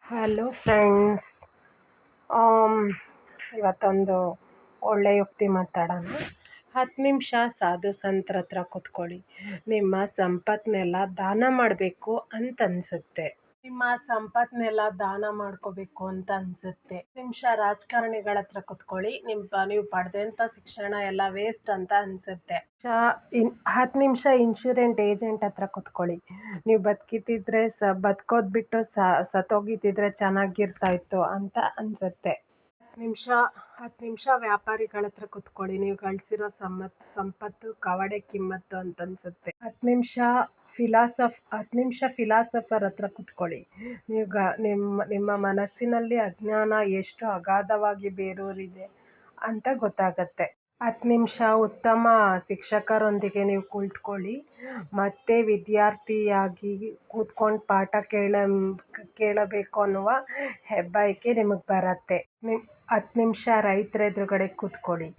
Hello friends. Am, ಇವತ್ತೊಂದು ಒಳ್ಳೆ ಯುಕ್ತಿ ಮಾತಾಡೋಣ. 10 ನಿಮಿಷ ಸಾಧು ಸಂತರ ಹತ್ರ ಕೂತ್ಕೊಳ್ಳಿ. ನಿಮ್ಮ ಸಂಪತ್ನೆಲ್ಲ ದಾನ ಮಾಡಬೇಕು ಅಂತ ಅನಿಸುತ್ತೆ. ದಾನ ಮಾಡ್ಕೋಬೇಕು ಅಂತ ಅನಿಸುತ್ತೆ. ನಿಮಿಷ ರಾಜಕಾರಣಿಗಳ ಹತ್ರ ಕೂತ್ಕೊಳ್ಳಿ. ನೀವು ಪಡೆದಂಥ ಶಿಕ್ಷಣ ಎಲ್ಲ ವೇಸ್ಟ್ ಅಂತ ಅನಿಸುತ್ತೆ. 10 ನಿಮಿಷ ಇನ್ಶೂರೆನ್ಸ್ ಏಜೆಂಟ್ ಹತ್ರ ಕೂತ್ಕೊಳ್ಳಿ. ನೀವು ಬದುಕಿದ್ರೆ ಬದುಕೋದು ಬಿಟ್ಟು ಸತ್ತೋಗಿದ್ದಿದ್ರೆ ಚೆನ್ನಾಗಿರ್ತಾ ಇತ್ತು ಅಂತ ಅನಿಸುತ್ತೆ. 10 ನಿಮಿಷ ವ್ಯಾಪಾರಿಗಳ ಹತ್ರ ಕೂತ್ಕೊಳ್ಳಿ. ನೀವು ಗಳಿಸಿರೋ ಸಂಪತ್ತು ಕವಡೆ ಕಿಮ್ಮತ್ತು ಅಂತ ಅನಿಸುತ್ತೆ. 10 ನಿಮಿಷ ಫಿಲಾಸಫರ್ ಹತ್ರ ಕೂತ್ಕೊಳ್ಳಿ. ನೀವು ನಿಮ್ಮ ಮನಸ್ಸಿನಲ್ಲಿ ಅಜ್ಞಾನ ಎಷ್ಟು ಅಗಾಧವಾಗಿ ಬೇರೂರಿದೆ ಅಂತ ಗೊತ್ತಾಗತ್ತೆ. 10 ನಿಮಿಷ ಉತ್ತಮ ಶಿಕ್ಷಕರೊಂದಿಗೆ ನೀವು ಕುಳಿತುಕೊಳ್ಳಿ. ಮತ್ತೆ ವಿದ್ಯಾರ್ಥಿಯಾಗಿ ಕೂತ್ಕೊಂಡು ಪಾಠ ಕೇಳಬೇಕು ಅನ್ನುವ ಹೆಬ್ಬಯಕೆ ನಿಮಗೆ ಬರುತ್ತೆ. 10 ನಿಮಿಷ ರೈತರ ಎದುರುಗಡೆ ಕೂತ್ಕೊಳ್ಳಿ.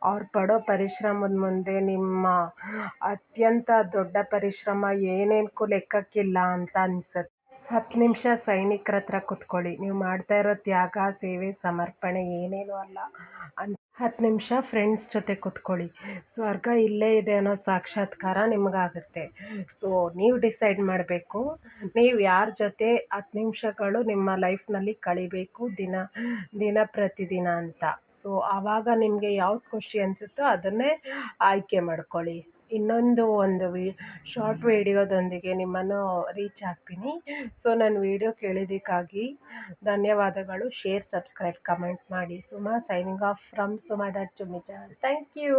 ಅವ್ರು ಪಡೋ ಪರಿಶ್ರಮದ ಮುಂದೆ ನಿಮ್ಮ ಅತ್ಯಂತ ದೊಡ್ಡ ಪರಿಶ್ರಮ ಏನೇನಕ್ಕೂ ಲೆಕ್ಕಕ್ಕಿಲ್ಲ ಅಂತ ಅನಿಸುತ್ತೆ. 10 ನಿಮಿಷ ಸೈನಿಕರ ಹತ್ರ ಕೂತ್ಕೊಳ್ಳಿ. ನೀವು ಮಾಡ್ತಾ ಇರೋ ತ್ಯಾಗ, ಸೇವೆ, ಸಮರ್ಪಣೆ ಏನೇನೂ ಅಲ್ಲ. 10 ನಿಮಿಷ ಫ್ರೆಂಡ್ಸ್ ಜೊತೆ ಕೂತ್ಕೊಳ್ಳಿ. ಸ್ವರ್ಗ ಇಲ್ಲೇ ಇದೆ ಅನ್ನೋ ಸಾಕ್ಷಾತ್ಕಾರ ನಿಮಗಾಗುತ್ತೆ. ಸೊ ನೀವು ಡಿಸೈಡ್ ಮಾಡಬೇಕು, ನೀವು ಯಾರ ಜೊತೆ 10 ನಿಮಿಷಗಳು ನಿಮ್ಮ ಲೈಫ್ನಲ್ಲಿ ಕಳಿಬೇಕು ಪ್ರತಿದಿನ ಅಂತ. ಸೊ ಆವಾಗ ನಿಮಗೆ ಯಾವ್ದು ಖುಷಿ ಅನಿಸುತ್ತೋ ಅದನ್ನೇ ಆಯ್ಕೆ ಮಾಡ್ಕೊಳ್ಳಿ. ಇನ್ನೊಂದು ಶಾರ್ಟ್ ವಿಡಿಯೋದೊಂದಿಗೆ ನಿಮ್ಮನ್ನು ರೀಚ್ ಆಗ್ತೀನಿ. ಸೊ ನನ್ನ ವಿಡಿಯೋ ಕೇಳಿದ್ದಕ್ಕಾಗಿ ಧನ್ಯವಾದಗಳು. ಶೇರ್, ಸಬ್ಸ್ಕ್ರೈಬ್, ಕಮೆಂಟ್ ಮಾಡಿ. ಸುಮಾ ಸೈನಿಂಗ್ ಆಫ್ ಫ್ರಮ್ ಸುಮಾ.ಜುಮ್ಮಿ ಚಾನಲ್. Thank you.